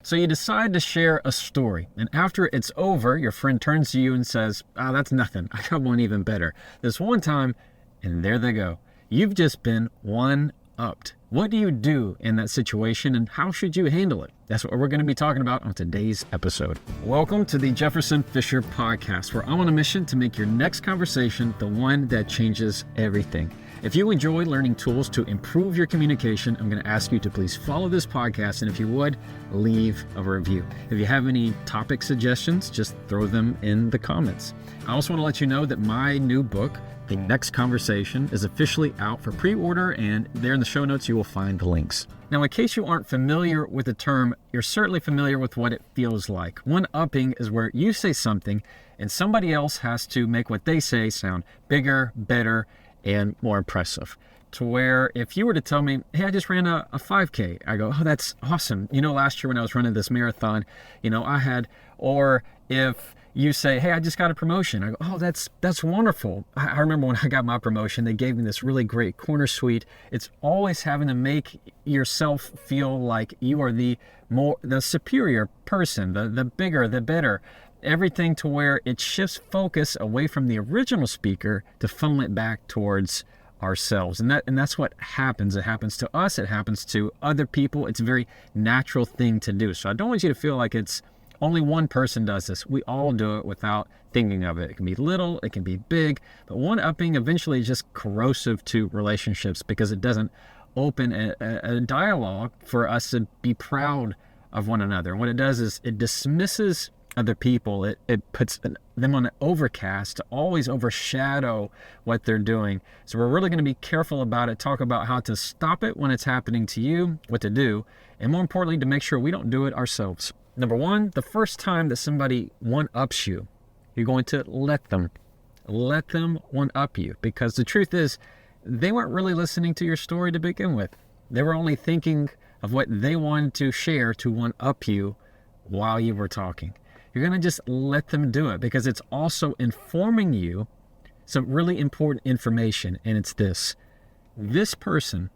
So you decide to share a story, and after it's over, your friend turns to you and says, that's nothing. I got one even better. This one time, and there they go. You've just been one-upped. What do you do in that situation, and how should you handle it? That's what we're going to be talking about on today's episode. Welcome to the Jefferson Fisher podcast, where I'm on a mission to make your next conversation the one that changes everything. If you enjoy learning tools to improve your communication, I'm going to ask you to please follow this podcast, and if you would, leave a review. If you have any topic suggestions, just throw them in the comments. I also want to let you know that my new book, The Next Conversation, is officially out for pre-order, and there in the show notes you will find the links. Now, in case you aren't familiar with the term, you're certainly familiar with what it feels like. One-upping is where you say something and somebody else has to make what they say sound bigger, better, and more impressive. To where if you were to tell me, hey, I just ran a 5K, I go, oh, that's awesome. Last year when I was running this marathon, I had, or if you say, hey, I just got a promotion, I go, oh, that's wonderful. I remember when I got my promotion, they gave me this really great corner suite. It's always having to make yourself feel like you are the superior person, the bigger, the better. Everything to where it shifts focus away from the original speaker to funnel it back towards ourselves. And that's what happens. It happens to us. It happens to other people. It's a very natural thing to do. So I don't want you to feel like it's only one person does this. We all do it without thinking of it. It can be little, it can be big, but one-upping eventually is just corrosive to relationships because it doesn't open a dialogue for us to be proud of one another. And what it does is it dismisses other people. It puts them on an overcast to always overshadow what they're doing. So we're really going to be careful about it, talk about how to stop it when it's happening to you, what to do, and more importantly, to make sure we don't do it ourselves. Number one, the first time that somebody one-ups you, you're going to let them one-up you, because the truth is they weren't really listening to your story to begin with. They were only thinking of what they wanted to share to one-up you while you were talking. You're going to just let them do it because it's also informing you some really important information, and it's this. This person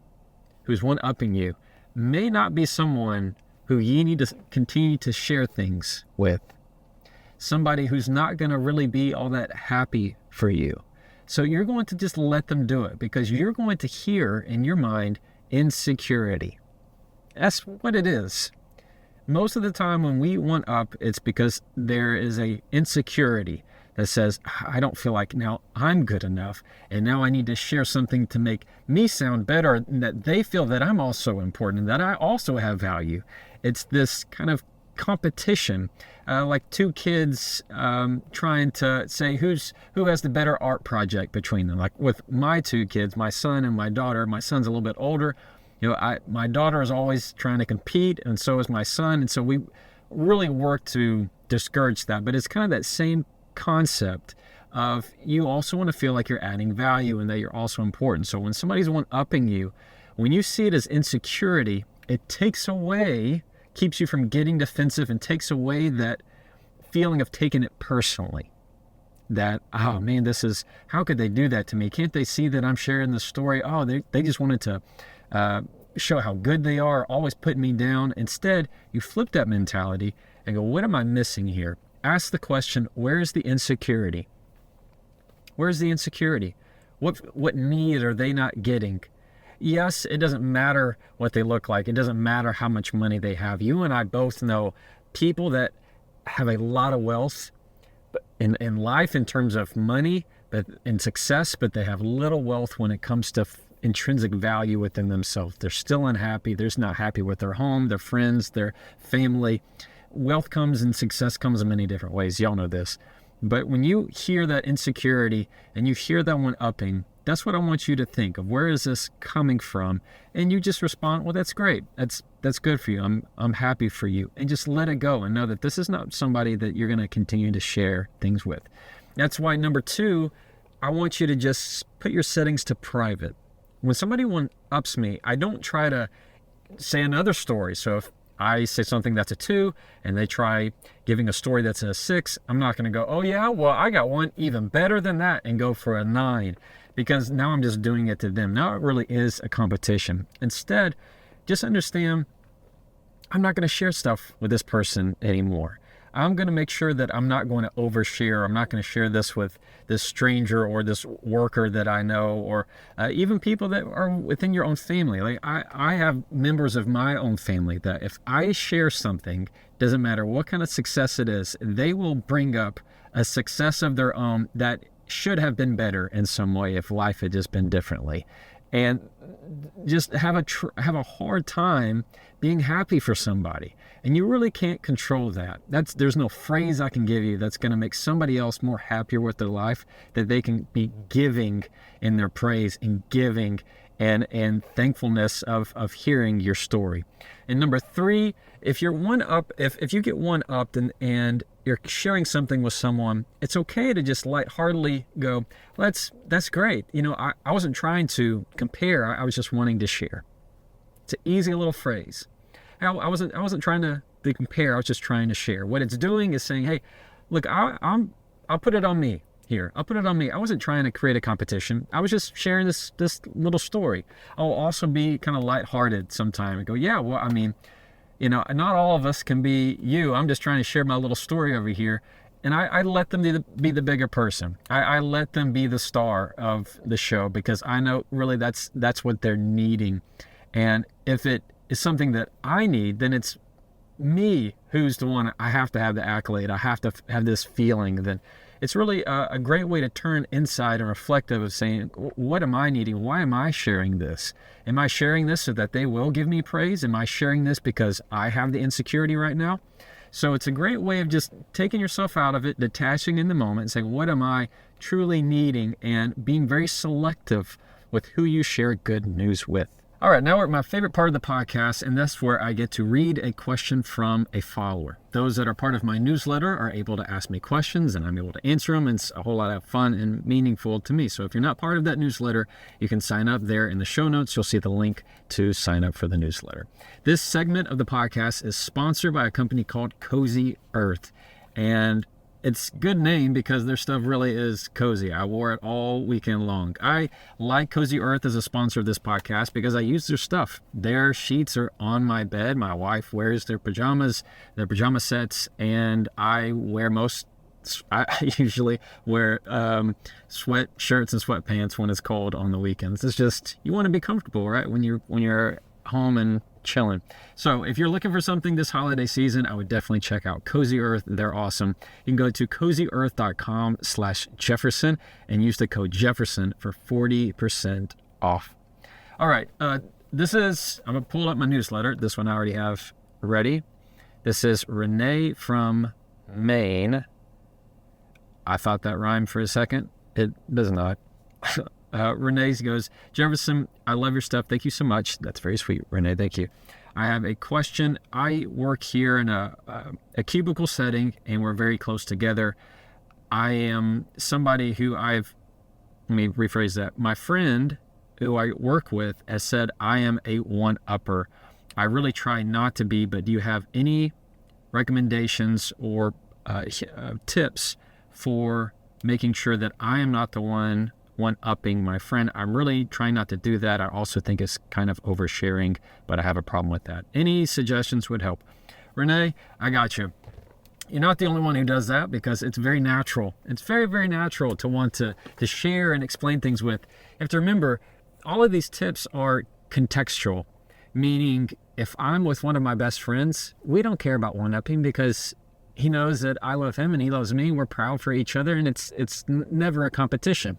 who's one-upping you may not be someone who you need to continue to share things with. Somebody who's not going to really be all that happy for you. So you're going to just let them do it because you're going to hear in your mind insecurity. That's what it is. Most of the time when we one up, it's because there is a insecurity that says, I don't feel like now I'm good enough, and now I need to share something to make me sound better, and that they feel that I'm also important, and that I also have value. It's this kind of competition, like two kids trying to say who has the better art project between them. Like with my two kids, my son and my daughter. My son's a little bit older. My daughter is always trying to compete, and so is my son. And so we really work to discourage that. But it's kind of that same concept of you also want to feel like you're adding value and that you're also important. So when somebody's one-upping you, when you see it as insecurity, it keeps you from getting defensive and takes away that feeling of taking it personally. That, oh man, how could they do that to me? Can't they see that I'm sharing the story? Oh, they just wanted to show how good they are, always putting me down. Instead, you flip that mentality and go, what am I missing here? Ask the question, where's the insecurity? Where's the insecurity? What need are they not getting? Yes, it doesn't matter what they look like. It doesn't matter how much money they have. You and I both know people that have a lot of wealth in life in terms of money and success, but they have little wealth when it comes to intrinsic value within themselves. They're still unhappy. They're just not happy with their home, their friends, their family. Wealth comes and success comes in many different ways. Y'all know this. But when you hear that insecurity and you hear that one upping, that's what I want you to think of. Where is this coming from? And you just respond, well, that's great. That's good for you. I'm happy for you. And just let it go and know that this is not somebody that you're going to continue to share things with. That's why number two, I want you to just put your settings to private. When somebody one-ups me, I don't try to say another story. So if I say something that's a 2 and they try giving a story that's a 6, I'm not going to go, oh yeah, well, I got one even better than that and go for a 9, because now I'm just doing it to them. Now it really is a competition. Instead, just understand I'm not going to share stuff with this person anymore. I'm going to make sure that I'm not going to overshare. I'm not going to share this with this stranger or this worker that I know, or even people that are within your own family. Like I have members of my own family that if I share something, doesn't matter what kind of success it is, they will bring up a success of their own that should have been better in some way if life had just been differently. And just have a hard time being happy for somebody. And you really can't control that. There's no phrase I can give you that's going to make somebody else more happier with their life, that they can be giving in their praise and giving and thankfulness of hearing your story. And number 3, if you're if you get one upped and you're sharing something with someone, it's okay to just lightheartedly go, that's great. I wasn't trying to compare. I was just wanting to share. It's an easy little phrase. I wasn't trying to compare. I was just trying to share. What it's doing is saying, hey, look, I'll put it on me here. I'll put it on me. I wasn't trying to create a competition. I was just sharing this little story. I'll also be kind of lighthearted sometime and go, yeah, well, I mean, not all of us can be you. I'm just trying to share my little story over here. And I let them be the bigger person. I let them be the star of the show, because I know really that's what they're needing. And if it is something that I need, then it's me who's the one. I have to have the accolade. I have to have this feeling. Then it's really a great way to turn inside and reflective of saying, what am I needing? Why am I sharing this? Am I sharing this so that they will give me praise? Am I sharing this because I have the insecurity right now? So it's a great way of just taking yourself out of it, detaching in the moment and saying, what am I truly needing? And being very selective with who you share good news with. All right, now we're at my favorite part of the podcast, and that's where I get to read a question from a follower. Those that are part of my newsletter are able to ask me questions, and I'm able to answer them, and it's a whole lot of fun and meaningful to me. So if you're not part of that newsletter, you can sign up there in the show notes. You'll see the link to sign up for the newsletter. This segment of the podcast is sponsored by a company called Cozy Earth, and it's a good name because their stuff really is cozy. I wore it all weekend long. I like Cozy Earth as a sponsor of this podcast because I use their stuff. Their sheets are on my bed. My wife wears their pajama sets, and I usually wear sweatshirts and sweatpants when it's cold on the weekends. It's just, you want to be comfortable, right? When you're home and chilling. So if you're looking for something this holiday season, I would definitely check out Cozy Earth. They're awesome. You can go to cozyearth.com/Jefferson and use the code Jefferson for 40% off. All right. I'm going to pull up my newsletter. This one I already have ready. This is Renee from Maine. I thought that rhymed for a second. It does not. Renee goes, Jefferson, I love your stuff. Thank you so much. That's very sweet, Renee. Thank you. I have a question. I work here in a cubicle setting, and we're very close together. I am somebody who let me rephrase that. My friend who I work with has said I am a one-upper. I really try not to be, but do you have any recommendations or tips for making sure that I am not the one-upping my friend? I'm really trying not to do that. I also think it's kind of oversharing, but I have a problem with that. Any suggestions would help. Renee, I got you. You're not the only one who does that, because it's very natural. It's very, very natural to want to share and explain things with. You have to remember, all of these tips are contextual, meaning if I'm with one of my best friends, we don't care about one-upping because he knows that I love him and he loves me. We're proud for each other, and it's never a competition.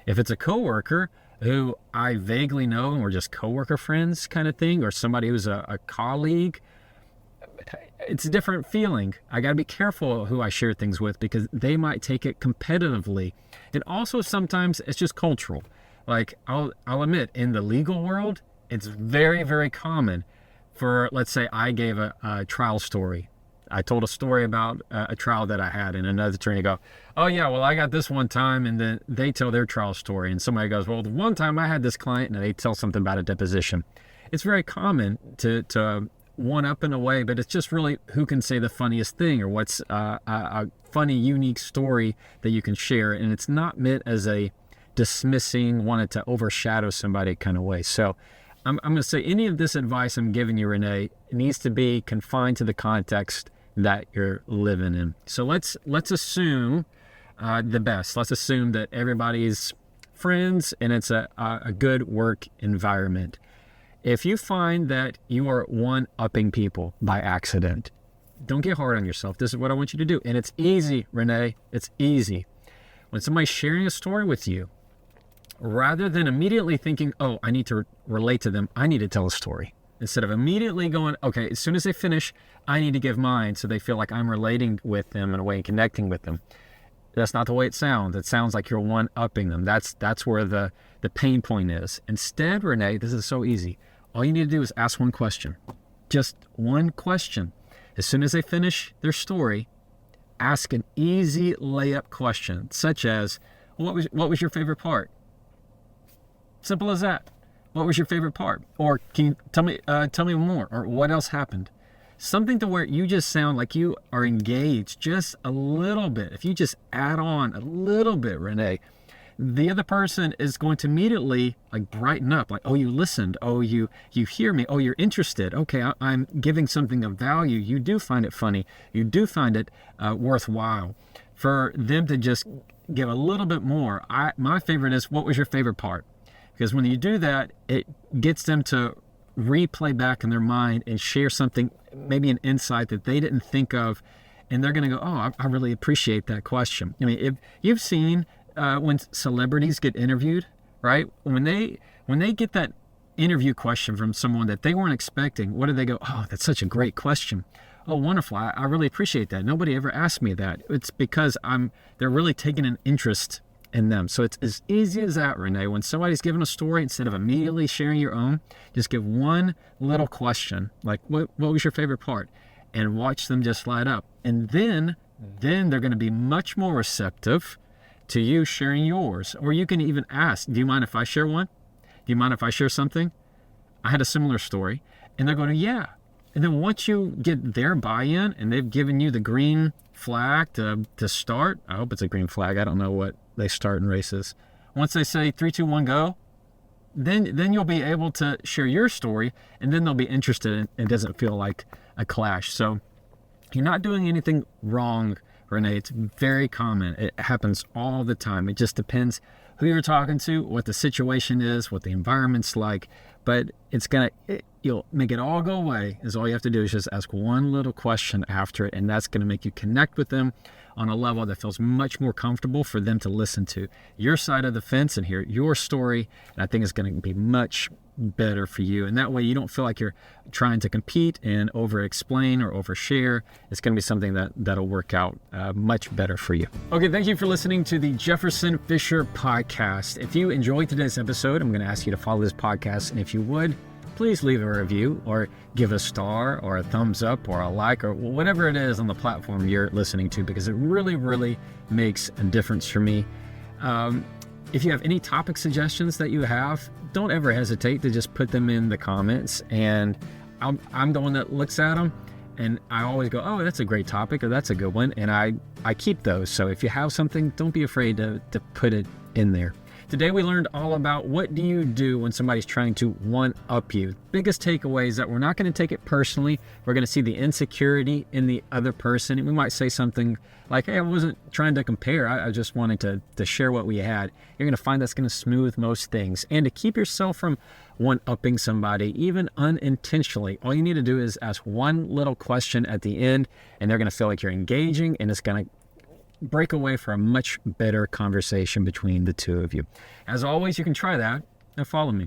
If it's a coworker who I vaguely know and we're just coworker friends kind of thing, or somebody who's a colleague, it's a different feeling. I got to be careful who I share things with because they might take it competitively. And also sometimes it's just cultural. Like I'll admit, in the legal world, it's very, very common for, let's say I gave a trial story. I told a story about a trial that I had, and another attorney go, oh yeah, well I got this one time, and then they tell their trial story, and somebody goes, well the one time I had this client, and they tell something about a deposition. It's very common to one up in a way, but it's just really who can say the funniest thing, or what's a funny, unique story that you can share, and it's not meant as a dismissing, wanted to overshadow somebody kind of way. So I'm going to say any of this advice I'm giving you, Renee, needs to be confined to the context that you're living in. So let's assume the best. Let's assume that everybody's friends and it's a good work environment. If you find that you are one-upping people by accident, don't get hard on yourself. This is what I want you to do. And it's easy, Renee. It's easy. When somebody's sharing a story with you, rather than immediately thinking, oh, I need to relate to them, I need to tell a story. Instead of immediately going, okay, as soon as they finish, I need to give mine so they feel like I'm relating with them in a way and connecting with them. That's not the way it sounds. It sounds like you're one-upping them. That's where the pain point is. Instead, Renee, this is so easy. All you need to do is ask one question. Just one question. As soon as they finish their story, ask an easy layup question, such as, what was your favorite part? Simple as that. What was your favorite part? Or can you tell me more? Or what else happened? Something to where you just sound like you are engaged just a little bit. If you just add on a little bit, Renee, the other person is going to immediately like brighten up. Like, oh, you listened. Oh, you hear me. Oh, you're interested. Okay, I'm giving something of value. You do find it funny. You do find it worthwhile. For them to just give a little bit more. My favorite is, what was your favorite part? Because when you do that, it gets them to replay back in their mind and share something, maybe an insight that they didn't think of. And they're going to go, oh, I really appreciate that question. I mean, if you've seen when celebrities get interviewed, right? When they get that interview question from someone that they weren't expecting, what do they go? Oh, that's such a great question. Oh, wonderful. I really appreciate that. Nobody ever asked me that. It's because they're really taking an interest in them. So it's as easy as that, Renee. When somebody's giving a story, instead of immediately sharing your own, just give one little question, like, what was your favorite part? And watch them just light up. And then they're going to be much more receptive to you sharing yours. Or you can even ask, do you mind if I share one? Do you mind if I share something? I had a similar story. And they're going, yeah. And then once you get their buy-in and they've given you the green flag to start, I hope it's a green flag. I don't know what they start in races. Once they say 3, 2, 1, go, then you'll be able to share your story, and then they'll be interested and it doesn't feel like a clash. So you're not doing anything wrong, Renee. It's very common. It happens all the time. It just depends who you're talking to, what the situation is, what the environment's like, but you'll make it all go away. Is all you have to do is just ask one little question after it, and that's going to make you connect with them on a level that feels much more comfortable for them to listen to your side of the fence and hear your story. And I think it's going to be much better for you. And that way you don't feel like you're trying to compete and over-explain or overshare. It's going to be something that'll work out much better for you. Okay, thank you for listening to the Jefferson Fisher podcast. If you enjoyed today's episode, I'm going to ask you to follow this podcast. And if you would, please leave a review or give a star or a thumbs up or a like or whatever it is on the platform you're listening to, because it really, really makes a difference for me. If you have any topic suggestions that you have, don't ever hesitate to just put them in the comments, and I'm the one that looks at them, and I always go, oh, that's a great topic, or that's a good one, and I keep those. So if you have something, don't be afraid to put it in there. Today we learned all about what do you do when somebody's trying to one-up you. Biggest takeaway is that we're not going to take it personally. We're going to see the insecurity in the other person. And we might say something like, hey, I wasn't trying to compare. I just wanted to share what we had. You're going to find that's going to smooth most things. And to keep yourself from one-upping somebody, even unintentionally, all you need to do is ask one little question at the end, and they're going to feel like you're engaging, and it's going to break away for a much better conversation between the two of you. As always, you can try that and follow me.